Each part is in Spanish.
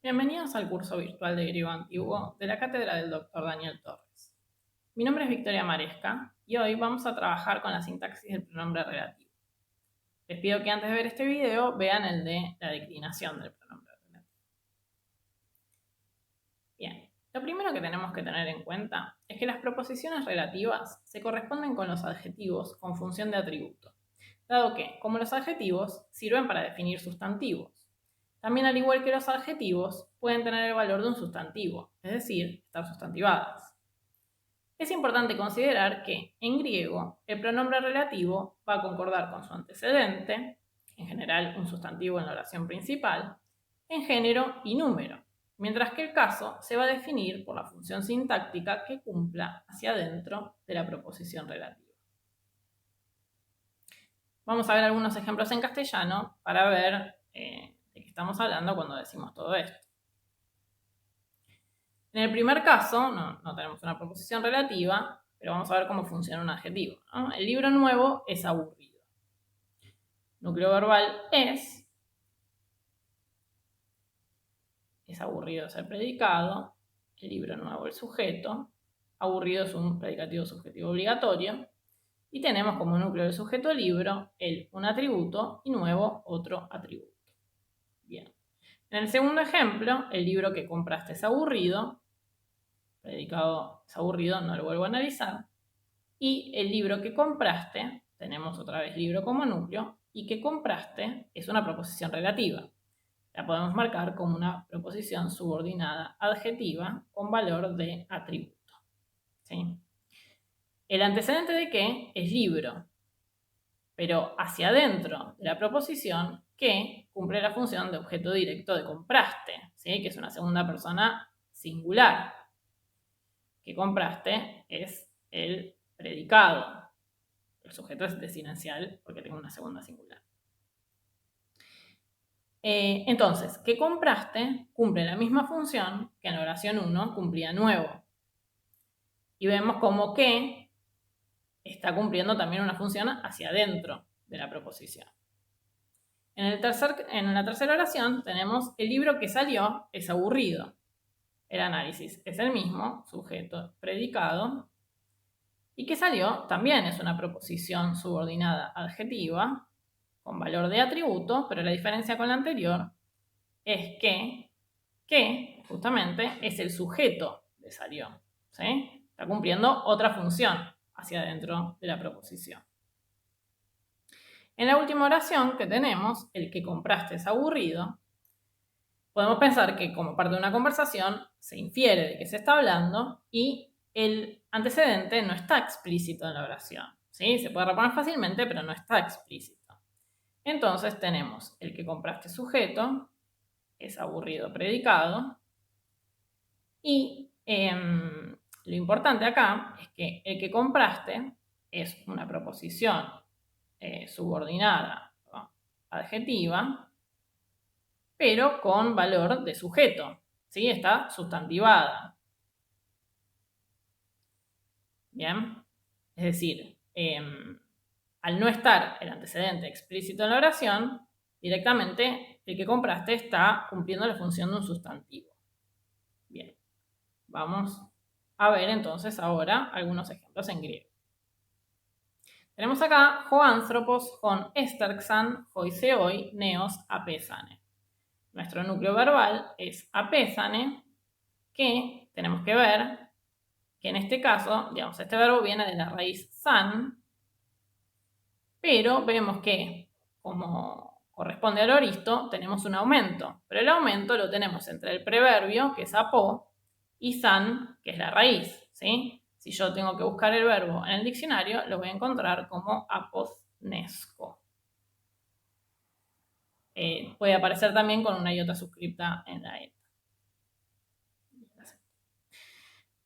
Bienvenidos al curso virtual de griego antiguo de la cátedra del Dr. Daniel Torres. Mi nombre es Victoria Maresca y hoy vamos a trabajar con la sintaxis del pronombre relativo. Les pido que antes de ver este video vean el de la declinación del pronombre relativo. Bien, lo primero que tenemos que tener en cuenta es que las proposiciones relativas se corresponden con los adjetivos con función de atributo, dado que, como los adjetivos, sirven para definir sustantivos. También, al igual que los adjetivos, pueden tener el valor de un sustantivo, es decir, estar sustantivadas. Es importante considerar que, en griego, el pronombre relativo va a concordar con su antecedente, en general un sustantivo en la oración principal, en género y número, mientras que el caso se va a definir por la función sintáctica que cumpla hacia adentro de la proposición relativa. Vamos a ver algunos ejemplos en castellano para ver de qué estamos hablando cuando decimos todo esto. En el primer caso, no tenemos una proposición relativa, pero vamos a ver cómo funciona un adjetivo, ¿no? El libro nuevo es aburrido. Núcleo verbal es aburrido es el predicado, el libro nuevo el sujeto, aburrido es un predicativo subjetivo obligatorio, y tenemos como núcleo del sujeto libro el un atributo y nuevo otro atributo. Bien. En el segundo ejemplo, el libro que compraste es aburrido, predicado es aburrido, no lo vuelvo a analizar, y el libro que compraste, tenemos otra vez libro como núcleo, y que compraste es una proposición relativa. La podemos marcar como una proposición subordinada adjetiva con valor de atributo. ¿Sí? El antecedente de qué es libro, pero hacia adentro de la proposición que cumple la función de objeto directo de compraste, ¿sí? Que es una segunda persona singular. Que compraste es el predicado. El sujeto es desinencial porque tengo una segunda singular. Entonces, que compraste cumple la misma función que en la oración 1 cumplía nuevo. Y vemos como que está cumpliendo también una función hacia adentro de la proposición. En la tercera oración tenemos el libro que salió es aburrido. El análisis es el mismo, sujeto, predicado. Y que salió también es una proposición subordinada adjetiva con valor de atributo, pero la diferencia con la anterior es que justamente es el sujeto de salió. ¿Sí? Está cumpliendo otra función hacia adentro de la proposición. En la última oración que tenemos, el que compraste es aburrido, podemos pensar que como parte de una conversación se infiere de qué se está hablando y el antecedente no está explícito en la oración. ¿Sí? Se puede reponer fácilmente, pero no está explícito. Entonces tenemos el que compraste sujeto, es aburrido predicado, y lo importante acá es que el que compraste es una proposición subordinada, ¿no? Adjetiva, pero con valor de sujeto, ¿sí? Está sustantivada. ¿Bien? Es decir, al no estar el antecedente explícito en la oración, directamente el que compraste está cumpliendo la función de un sustantivo. Bien, vamos a ver entonces ahora algunos ejemplos en griego. Tenemos acá ho anthropos, hon esterxan, hoi theoi, neos apésane. Nuestro núcleo verbal es apésane, que tenemos que ver que en este caso, digamos, este verbo viene de la raíz san, pero vemos que, como corresponde al oristo, tenemos un aumento, pero el aumento lo tenemos entre el preverbio, que es apó, y san, que es la raíz, ¿sí? Si yo tengo que buscar el verbo en el diccionario, lo voy a encontrar como apoznesco. Puede aparecer también con una iota suscripta en la eta.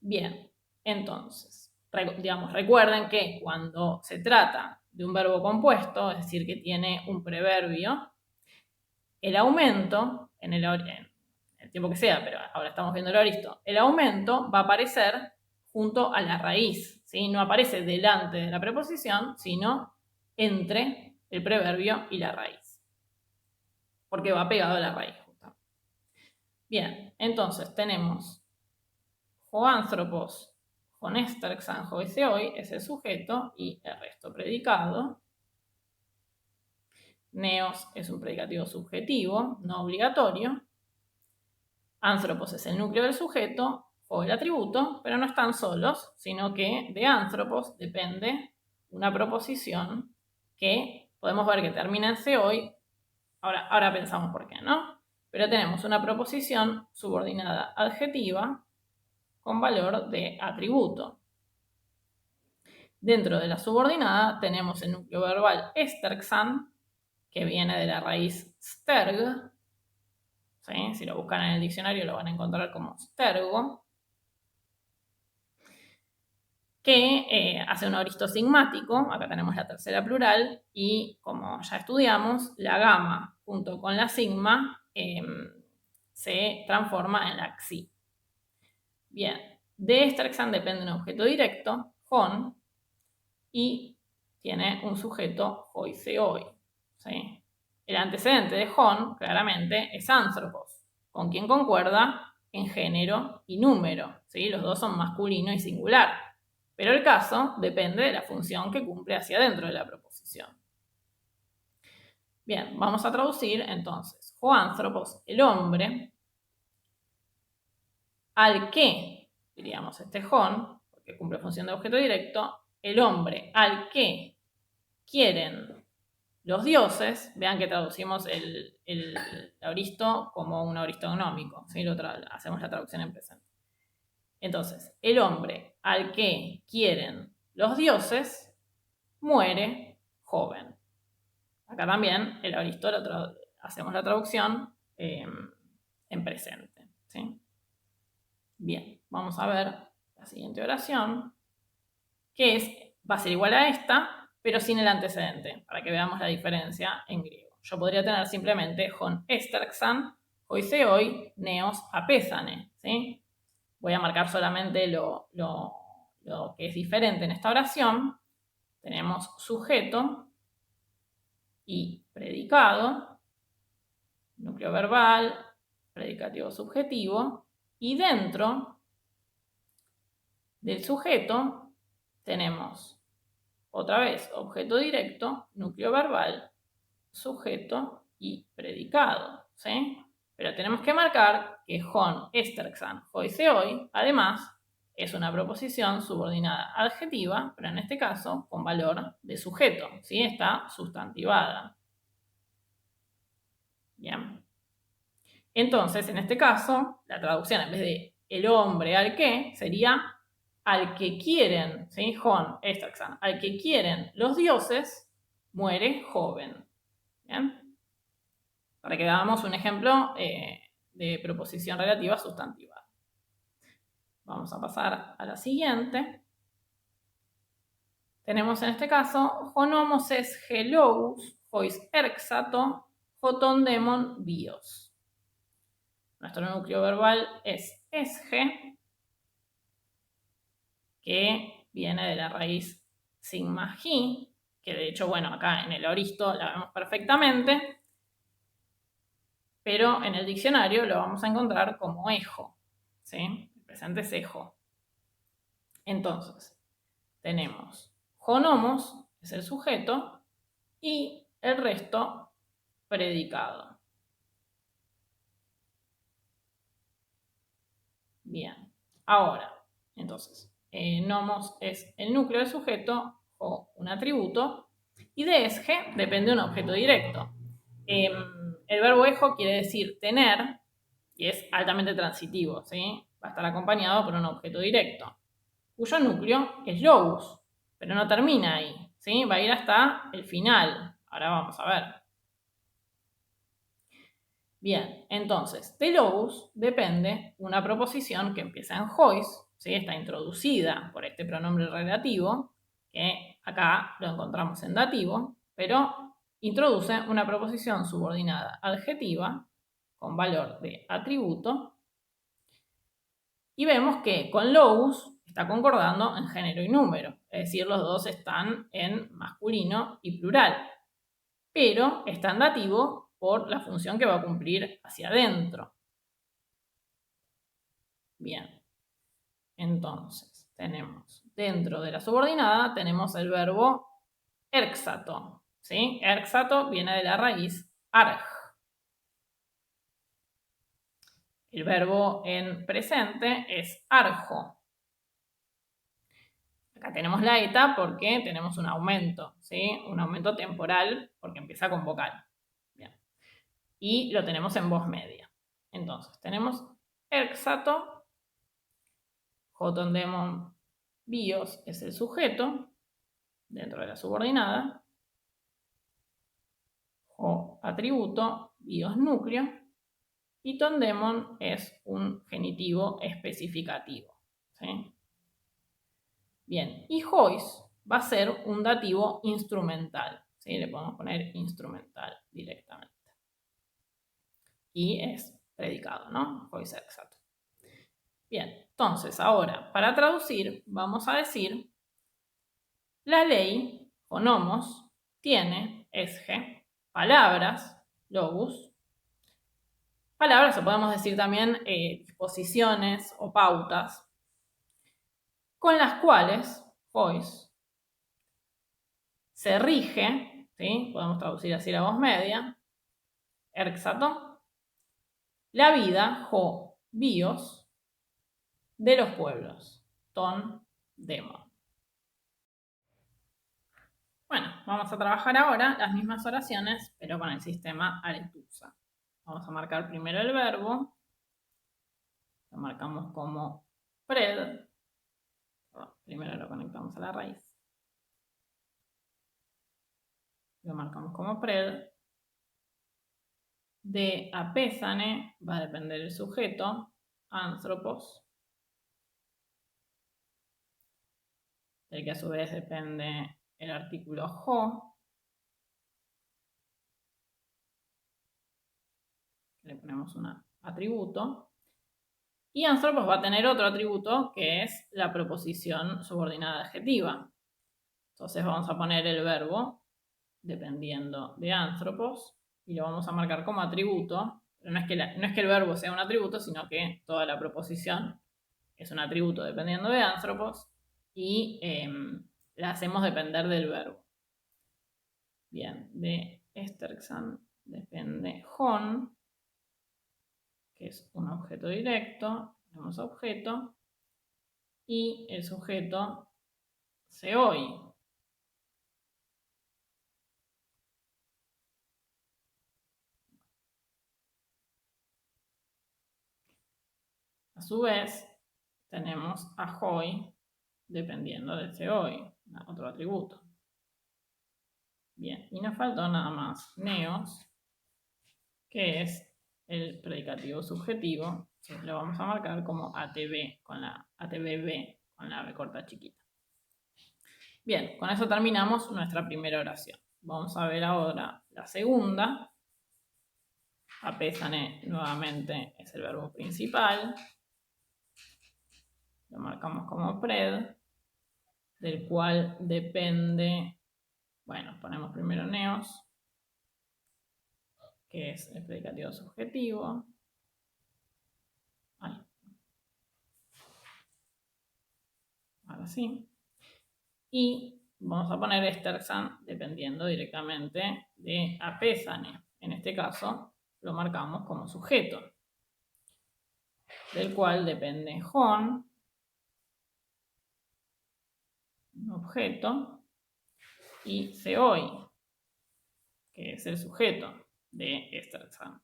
Bien, entonces, recuerden que cuando se trata de un verbo compuesto, es decir, que tiene un preverbio, el aumento, en el tiempo que sea, pero ahora estamos viendo el aoristo, el aumento va a aparecer junto a la raíz, ¿sí? No aparece delante de la preposición, sino entre el preverbio y la raíz, porque va pegado a la raíz. Bien, entonces tenemos Hoanthropos, Honesterxan, Hoiseoi es el sujeto y el resto predicado. Neos es un predicativo subjetivo, no obligatorio. Anthropos es el núcleo del sujeto o el atributo, pero no están solos, sino que de anthropos depende una proposición que podemos ver que termina en seoi. Ahora pensamos por qué, ¿no? Pero tenemos una proposición subordinada adjetiva con valor de atributo. Dentro de la subordinada tenemos el núcleo verbal esterxan, que viene de la raíz sterg. ¿Sí? Si lo buscan en el diccionario lo van a encontrar como stergo, que hace un aoristo sigmático. Acá tenemos la tercera plural y, como ya estudiamos, la gama junto con la sigma se transforma en la xi. Bien, de esterxan depende un objeto directo, hon, y tiene un sujeto hoiseoi. ¿Sí? El antecedente de hon, claramente, es anthropos, con quien concuerda en género y número. ¿Sí? Los dos son masculino y singular. Pero el caso depende de la función que cumple hacia adentro de la proposición. Bien, vamos a traducir entonces. Hoanthropos, el hombre, al que, diríamos este hon, porque cumple función de objeto directo, el hombre al que quieren los dioses. Vean que traducimos el aoristo como un aoristo gnómico, ¿sí? Hacemos la traducción en presente. Entonces, el hombre al que quieren los dioses muere joven. Acá también el aoristo hacemos la traducción en presente, ¿sí? Bien, vamos a ver la siguiente oración, que va a ser igual a esta, pero sin el antecedente, para que veamos la diferencia en griego. Yo podría tener simplemente hon esterxan, hoiseoi, neos apézane, ¿sí? Voy a marcar solamente lo que es diferente en esta oración. Tenemos sujeto y predicado, núcleo verbal, predicativo subjetivo, y dentro del sujeto tenemos otra vez objeto directo, núcleo verbal, sujeto y predicado, ¿sí? Pero tenemos que marcar que hon esterxan hoiseoi, además, es una proposición subordinada adjetiva, pero en este caso con valor de sujeto, ¿sí? Está sustantivada. Bien. Entonces, en este caso, la traducción en vez de el hombre al que sería al que quieren, ¿sí? Hon esterxan, al que quieren los dioses, muere joven. Bien. Para que veamos un ejemplo de proposición relativa sustantiva. Vamos a pasar a la siguiente. Tenemos en este caso, honomos es helous, hois erxato, hotondemon bios. Nuestro núcleo verbal es esge, que viene de la raíz sigma ji, que de hecho, bueno, acá en el aoristo la vemos perfectamente, pero en el diccionario lo vamos a encontrar como ejo, ¿sí? El presente es ejo. Entonces, tenemos honomos, es el sujeto, y el resto predicado. Bien, ahora, entonces, nomos es el núcleo del sujeto o un atributo, y de esge depende un objeto directo. El verbo ejo quiere decir tener y es altamente transitivo, ¿sí? Va a estar acompañado por un objeto directo, cuyo núcleo es lous, pero no termina ahí, ¿sí? Va a ir hasta el final. Ahora vamos a ver. Bien, entonces, de lous depende una proposición que empieza en hois, ¿sí? Está introducida por este pronombre relativo, que acá lo encontramos en dativo, pero introduce una proposición subordinada adjetiva con valor de atributo, y vemos que con lous está concordando en género y número, es decir, los dos están en masculino y plural, pero está en dativo por la función que va a cumplir hacia adentro. Bien. Entonces, tenemos dentro de la subordinada, tenemos el verbo érxato. ¿Sí? Érxato viene de la raíz arg. El verbo en presente es arjo. Acá tenemos la eta porque tenemos un aumento, ¿sí? Un aumento temporal porque empieza con vocal. Bien. Y lo tenemos en voz media. Entonces, tenemos érxato, jotondemon bios es el sujeto dentro de la subordinada, jo atributo, bios núcleo, y tondemon es un genitivo especificativo. ¿Sí? Bien, y hois va a ser un dativo instrumental. ¿Sí? Le podemos poner instrumental directamente. Y es predicado, ¿no? Hois érxato. Bien, entonces ahora, para traducir, vamos a decir, la ley, o nomos, tiene, esge, palabras, logos, palabras, o podemos decir también disposiciones o pautas, con las cuales hois se rige, ¿sí? Podemos traducir así la voz media, érxato, la vida, jo, bios, de los pueblos, ton, demo. Bueno, vamos a trabajar ahora las mismas oraciones, pero con el sistema aretusa. Vamos a marcar primero el verbo, lo marcamos como pred, primero lo conectamos a la raíz, lo marcamos como pred, de apésane va a depender el sujeto, anthropos, del que a su vez depende el artículo jo, le ponemos un atributo, y anthropos va a tener otro atributo que es la proposición subordinada adjetiva. Entonces vamos a poner el verbo dependiendo de anthropos y lo vamos a marcar como atributo, pero no es que el verbo sea un atributo, sino que toda la proposición es un atributo dependiendo de anthropos y la hacemos depender del verbo. Bien, de esterxan depende jon, que es un objeto directo, tenemos objeto, y el sujeto seoi. A su vez, tenemos a hoi dependiendo de seoi, otro atributo. Bien, y nos faltó nada más neos, que es el predicativo subjetivo, que lo vamos a marcar como ATB, con la ATBB, con la B corta chiquita. Bien, con eso terminamos nuestra primera oración. Vamos a ver ahora la segunda. Apésane nuevamente es el verbo principal. Lo marcamos como pred, del cual depende, bueno, ponemos primero neos, que es el predicativo subjetivo. Ahí. Ahora sí. Y vamos a poner esterxan dependiendo directamente de apésane. En este caso lo marcamos como sujeto, del cual depende jon, un objeto, y seoi, que es el sujeto de esterxan.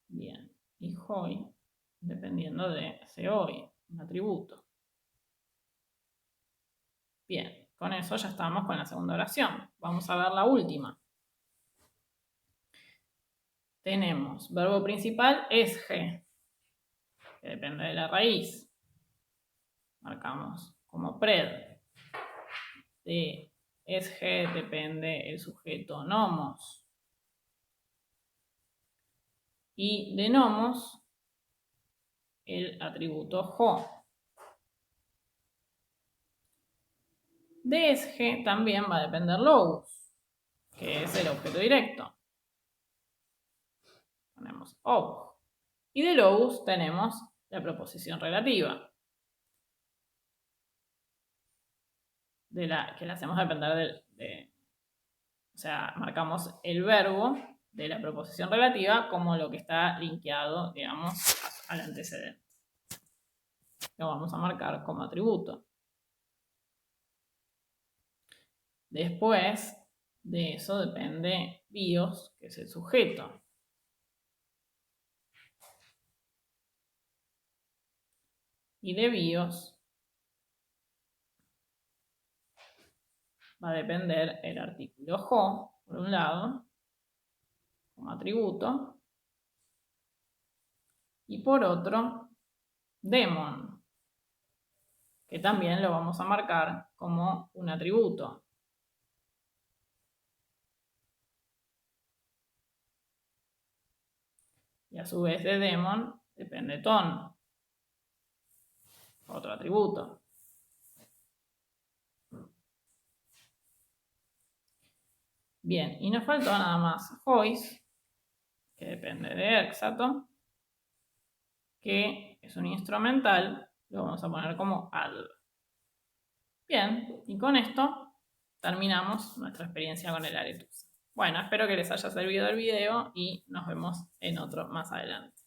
Bien, y hoi dependiendo de seoi, un atributo. Bien, con eso ya estamos con la segunda oración. Vamos a ver la última. Tenemos verbo principal esge, que depende de la raíz. Marcamos como pred. De esge depende el sujeto nomos. Y de nomos el atributo jo. De esge también va a depender logos, que es el objeto directo. Ponemos og. Y de logos tenemos la proposición relativa, que la hacemos depender o sea, marcamos el verbo de la proposición relativa como lo que está linkeado, digamos, al antecedente. Lo vamos a marcar como atributo. Después de eso depende bios, que es el sujeto. Y de bios va a depender el artículo jo, por un lado, como atributo, y por otro, demon, que también lo vamos a marcar como un atributo. Y a su vez de demon depende ton, otro atributo. Bien, y nos faltó nada más voice, que depende de Exato, que es un instrumental, lo vamos a poner como add. Bien, y con esto terminamos nuestra experiencia con el Aretusa. Bueno, espero que les haya servido el video y nos vemos en otro más adelante.